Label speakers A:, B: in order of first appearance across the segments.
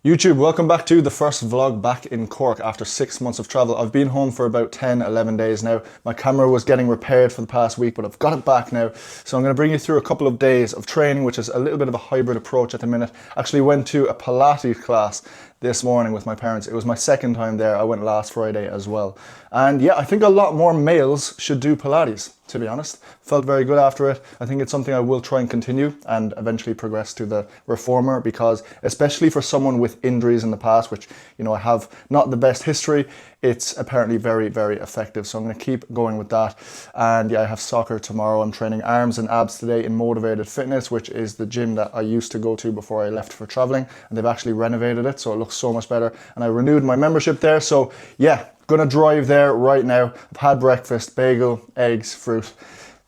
A: YouTube, welcome back to the first vlog back in Cork after 6 months of travel. I've been home for about 10-11 days now. My camera was getting repaired for the past week, but I've got it back now. So I'm going to bring you through a couple of days of training, which is a little bit of a hybrid approach at the minute. Actually went to a Pilates class this morning with my parents. It was my second time there. I went last Friday as well. And yeah, I think a lot more males should do Pilates, to be honest. Felt very good after it. I think it's something I will try and continue and eventually progress to the reformer, because especially for someone with injuries in the past, which, you know, I have not the best history, it's apparently very, very effective. So I'm going to keep going with that. And yeah, I have soccer tomorrow. I'm training arms and abs today in Motivated Fitness, which is the gym that I used to go to before I left for traveling. And they've actually renovated it, so it looks so much better. And I renewed my membership there. So yeah, gonna drive there right now. I've had breakfast, bagel, eggs, fruit,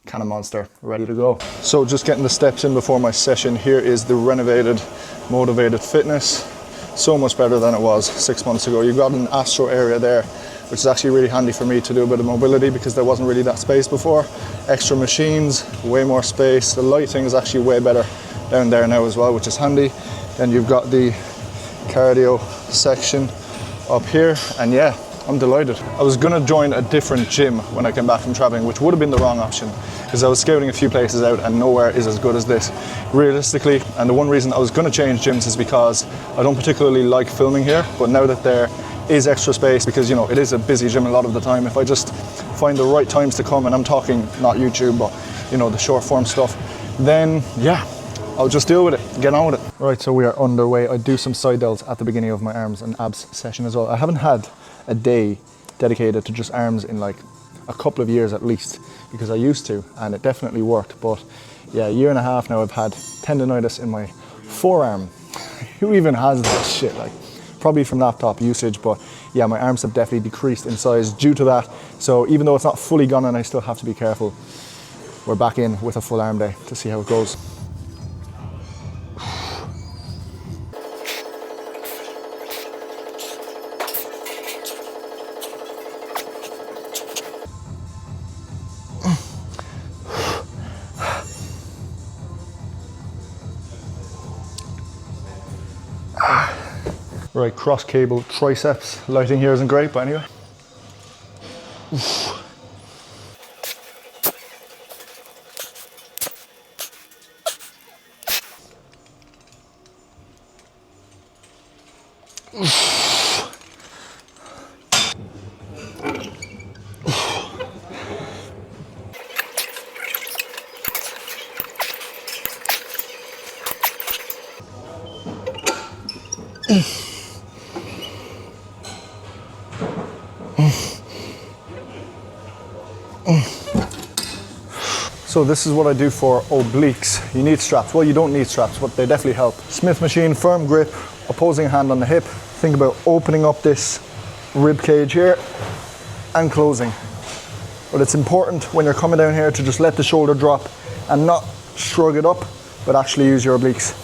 A: kind of monster, ready to go. So just getting the steps in before my session. Here is the renovated Motivated Fitness. So much better than it was 6 months ago. You've got an Astro area there, which is actually really handy for me to do a bit of mobility because there wasn't really that space before. Extra machines, way more space. The lighting is actually way better down there now as well, which is handy. Then you've got the cardio section up here, and yeah, I'm delighted. I was gonna join a different gym when I came back from traveling, which would have been the wrong option because I was scouting a few places out and nowhere is as good as this, realistically. And the one reason I was gonna change gyms is because I don't particularly like filming here, but now that there is extra space, because, you know, it is a busy gym a lot of the time, if I just find the right times to come, and I'm talking not YouTube, but, you know, the short form stuff, then yeah, I'll just deal with it, get on with it. Right, so we are underway. I do some side delts at the beginning of my arms and abs session as well. I haven't had a day dedicated to just arms in like a couple of years at least, because I used to, and it definitely worked. But yeah, a year and a half now I've had tendonitis in my forearm. Who even has that shit? Like, probably from laptop usage, but yeah, my arms have definitely decreased in size due to that. So even though it's not fully gone and I still have to be careful, we're back in with a full arm day to see how it goes. Right, cross cable triceps. Lighting here isn't great, but anyway. So this is what I do for obliques. You need straps. Well, you don't need straps, but they definitely help. Smith machine, firm grip, opposing hand on the hip. Think about opening up this rib cage here and closing. But it's important when you're coming down here to just let the shoulder drop and not shrug it up, but actually use your obliques.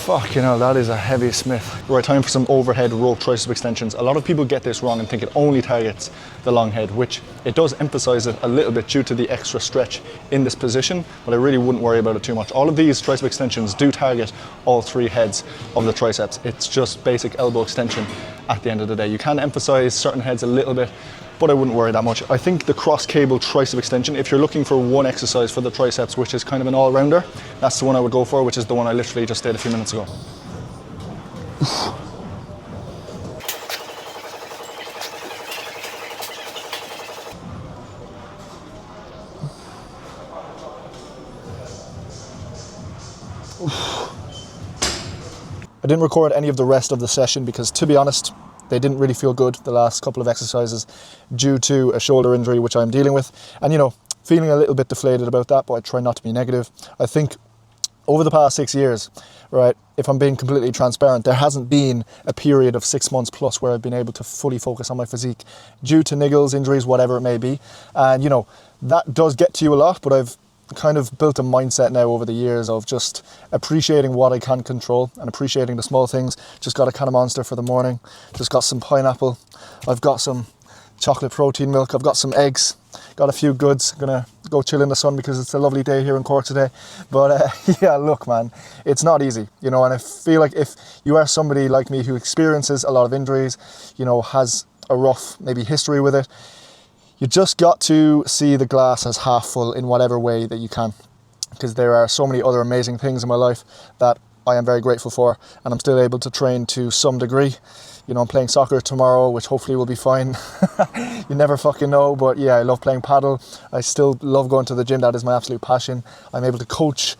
A: Fucking hell, that is a heavy Smith. Right, time for some overhead row tricep extensions. A lot of people get this wrong and think it only targets the long head, which it does emphasize it a little bit due to the extra stretch in this position, but I really wouldn't worry about it too much. All of these tricep extensions do target all three heads of the triceps. It's just basic elbow extension at the end of the day. You can emphasize certain heads a little bit, but I wouldn't worry that much. I think the cross cable tricep extension, if you're looking for one exercise for the triceps, which is kind of an all-rounder, that's the one I would go for, which is the one I literally just did a few minutes ago. I didn't record any of the rest of the session because, to be honest, they didn't really feel good, the last couple of exercises, due to a shoulder injury which I'm dealing with. And, you know, feeling a little bit deflated about that, but I try not to be negative. I think over the past 6 years, right, if I'm being completely transparent, there hasn't been a period of 6 months plus where I've been able to fully focus on my physique due to niggles, injuries, whatever it may be. And, you know, that does get to you a lot, but I've kind of built a mindset now over the years of just appreciating what I can control and appreciating the small things. Just got a can of Monster for the morning, just got some pineapple, I've got some chocolate protein milk. I've got some eggs, got a few goods. I'm gonna go chill in the sun because it's a lovely day here in Cork today. But yeah, look, man, it's not easy, you know, and I feel like if you are somebody like me who experiences a lot of injuries, you know, has a rough maybe history with it, you just got to see the glass as half full in whatever way that you can, because there are so many other amazing things in my life that I am very grateful for, and I'm still able to train to some degree. You know, I'm playing soccer tomorrow, which hopefully will be fine. You never fucking know, but yeah, I love playing paddle. I still love going to the gym. That is my absolute passion. I'm able to coach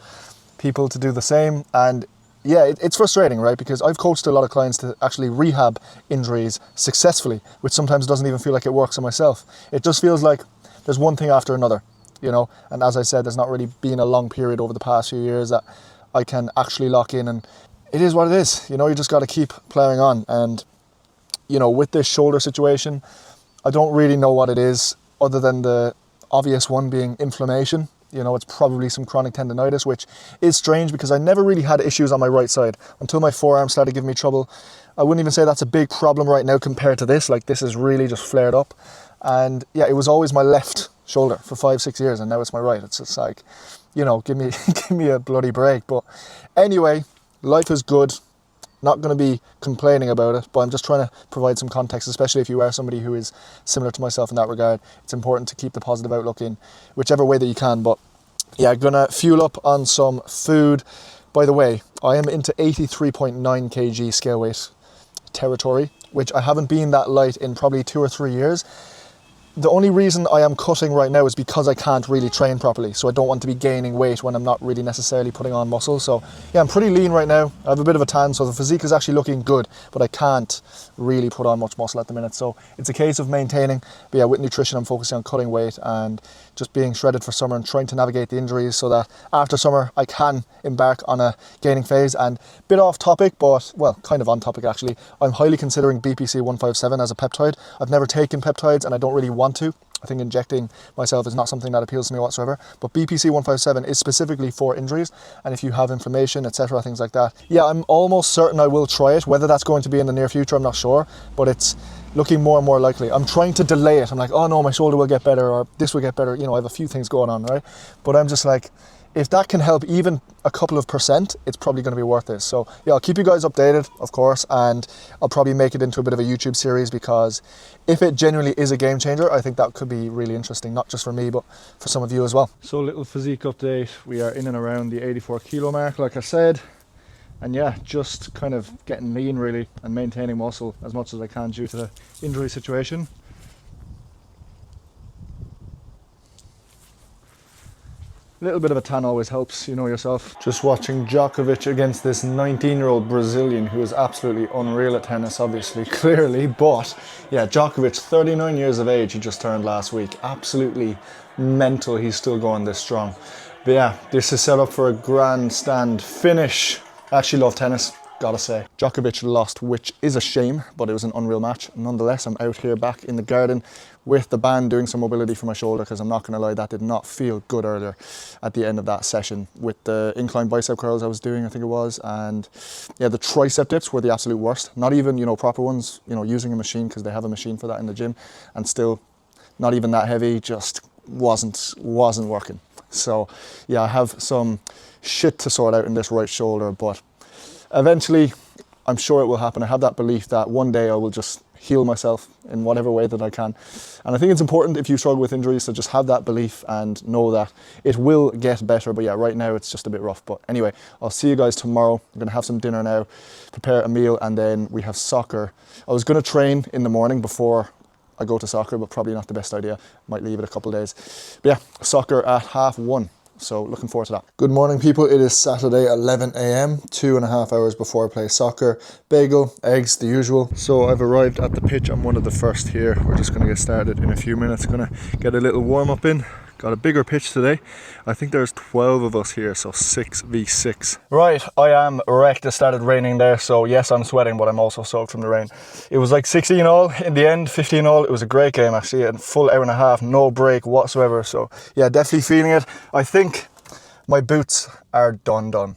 A: people to do the same, and yeah, it's frustrating, right? Because I've coached a lot of clients to actually rehab injuries successfully, which sometimes doesn't even feel like it works on myself. It just feels like there's one thing after another, you know? And as I said, there's not really been a long period over the past few years that I can actually lock in, and it is what it is. You know, you just got to keep plowing on. And, you know, with this shoulder situation, I don't really know what it is other than the obvious one being inflammation. You know, it's probably some chronic tendonitis, which is strange because I never really had issues on my right side until my forearm started giving me trouble. I wouldn't even say that's a big problem right now compared to this. Like, this is really just flared up. And yeah, it was always my left shoulder for 5-6 years, and now it's my right. It's just like, you know, give me a bloody break. But anyway, life is good. Not going to be complaining about it, but I'm just trying to provide some context, especially if you are somebody who is similar to myself in that regard. It's important to keep the positive outlook in whichever way that you can. But yeah, gonna fuel up on some food. By the way, I am into 83.9 kg scale weight territory, which I haven't been that light in probably 2 or 3 years. The only reason I am cutting right now is because I can't really train properly. So I don't want to be gaining weight when I'm not really necessarily putting on muscle. So yeah, I'm pretty lean right now. I have a bit of a tan, so the physique is actually looking good, but I can't really put on much muscle at the minute. So it's a case of maintaining. But yeah, with nutrition, I'm focusing on cutting weight and just being shredded for summer and trying to navigate the injuries so that after summer I can embark on a gaining phase. And a bit off topic, but well, kind of on topic actually, I'm highly considering BPC 157 as a peptide. I've never taken peptides and I don't really want to. I think injecting myself is not something that appeals to me whatsoever, but BPC 157 is specifically for injuries, and if you have inflammation, etc., things like that. Yeah, I'm almost certain I will try it. Whether that's going to be in the near future, I'm not sure, but it's looking more and more likely. I'm trying to delay it. I'm like, oh no, my shoulder will get better, or this will get better. You know, I have a few things going on, right? But I'm just like, if that can help even a couple of percent, it's probably going to be worth it. So yeah, I'll keep you guys updated, of course, and I'll probably make it into a bit of a YouTube series, because if it genuinely is a game changer, I think that could be really interesting, not just for me, but for some of you as well. So little physique update. We are in and around the 84 kilo mark, like I said. And yeah, just kind of getting lean really and maintaining muscle as much as I can due to the injury situation. A little bit of a tan always helps, you know yourself. Just watching Djokovic against this 19-year-old Brazilian who is absolutely unreal at tennis, obviously, clearly. But yeah, Djokovic, 39 years of age, he just turned last week. Absolutely mental, he's still going this strong. But yeah, this is set up for a grandstand finish. I actually love tennis, gotta say. Djokovic lost, which is a shame, but it was an unreal match. Nonetheless, I'm out here back in the garden with the band doing some mobility for my shoulder, because I'm not gonna lie, that did not feel good earlier at the end of that session with the incline bicep curls I was doing, I think it was. And yeah, the tricep dips were the absolute worst. Not even, you know, proper ones, you know, using a machine, because they have a machine for that in the gym, and still not even that heavy, just wasn't working. So yeah, I have some shit to sort out in this right shoulder, but eventually I'm sure it will happen. I have that belief that one day I will just heal myself in whatever way that I can. And I think it's important, if you struggle with injuries, to just have that belief and know that it will get better. But yeah, right now it's just a bit rough. But anyway, I'll see you guys tomorrow. I'm gonna have some dinner now, prepare a meal, and then we have soccer. I was gonna train in the morning before I go to soccer, but probably not the best idea. Might leave it a couple of days. But yeah, soccer at 1:30. So looking forward to that. Good morning, people. It is Saturday, 11 a.m, 2.5 hours before I play soccer. Bagel, eggs, the usual. So I've arrived at the pitch. I'm one of the first here. We're just gonna get started in a few minutes. Gonna get a little warm up in. Got a bigger pitch today. I think there's 12 of us here, so 6v6. Right, I am wrecked. It started raining there, so yes, I'm sweating, but I'm also soaked from the rain. It was like 16 all in the end, 15 all. It was a great game actually, a full hour and a half, no break whatsoever. So yeah, definitely feeling it. I think my boots are done.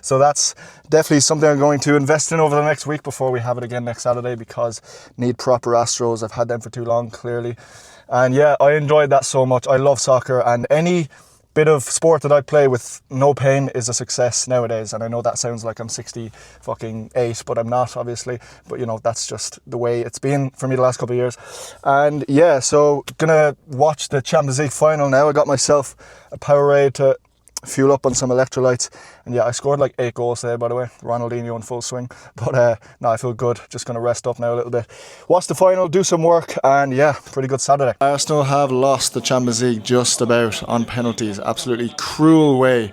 A: So that's definitely something I'm going to invest in over the next week before we have it again next Saturday, because need proper Astros. I've had them for too long, clearly. And yeah, I enjoyed that so much. I love soccer, and any bit of sport that I play with no pain is a success nowadays. And I know that sounds like I'm 68, but I'm not, obviously. But you know, that's just the way it's been for me the last couple of years. And yeah, so gonna watch the Champions League final now. I got myself a Powerade to fuel up on some electrolytes, and yeah, I scored like 8 goals today, by the way. Ronaldinho in full swing. But no, I feel good. Just gonna rest up now a little bit, watch the final, do some work, and yeah, pretty good Saturday. Arsenal have lost the Champions League just about on penalties. Absolutely cruel way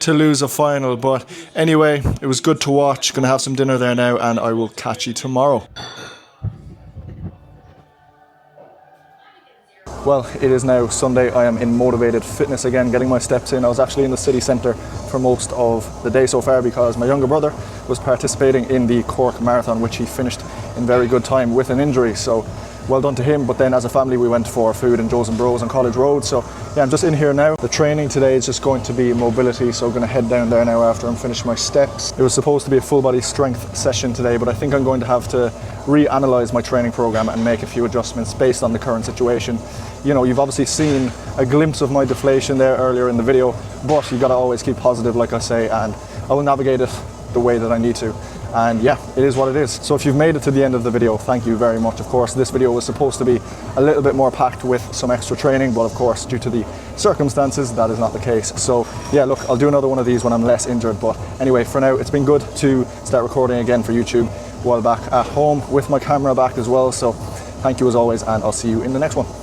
A: to lose a final, but anyway, it was good to watch. Gonna have some dinner there now, and I will catch you tomorrow. Well, it is now Sunday. I am in motivated fitness again, getting my steps in. I was actually in the city centre for most of the day so far because my younger brother was participating in the Cork Marathon, which he finished in very good time with an injury. So well done to him. But then as a family, we went for food in Joe's and Bros on College Road. So yeah, I'm just in here now. The training today is just going to be mobility. So I'm going to head down there now after I'm finished my steps. It was supposed to be a full body strength session today, but I think I'm going to have to reanalyze my training program and make a few adjustments based on the current situation. You know, you've obviously seen a glimpse of my deflation there earlier in the video, but you got to always keep positive, like I say, and I will navigate it the way that I need to. And yeah, it is what it is. So if you've made it to the end of the video, thank you very much. Of course, this video was supposed to be a little bit more packed with some extra training, but of course, due to the circumstances, that is not the case. So yeah, look, I'll do another one of these when I'm less injured. But anyway, for now, it's been good to start recording again for YouTube while back at home with my camera back as well. So thank you as always, and I'll see you in the next one.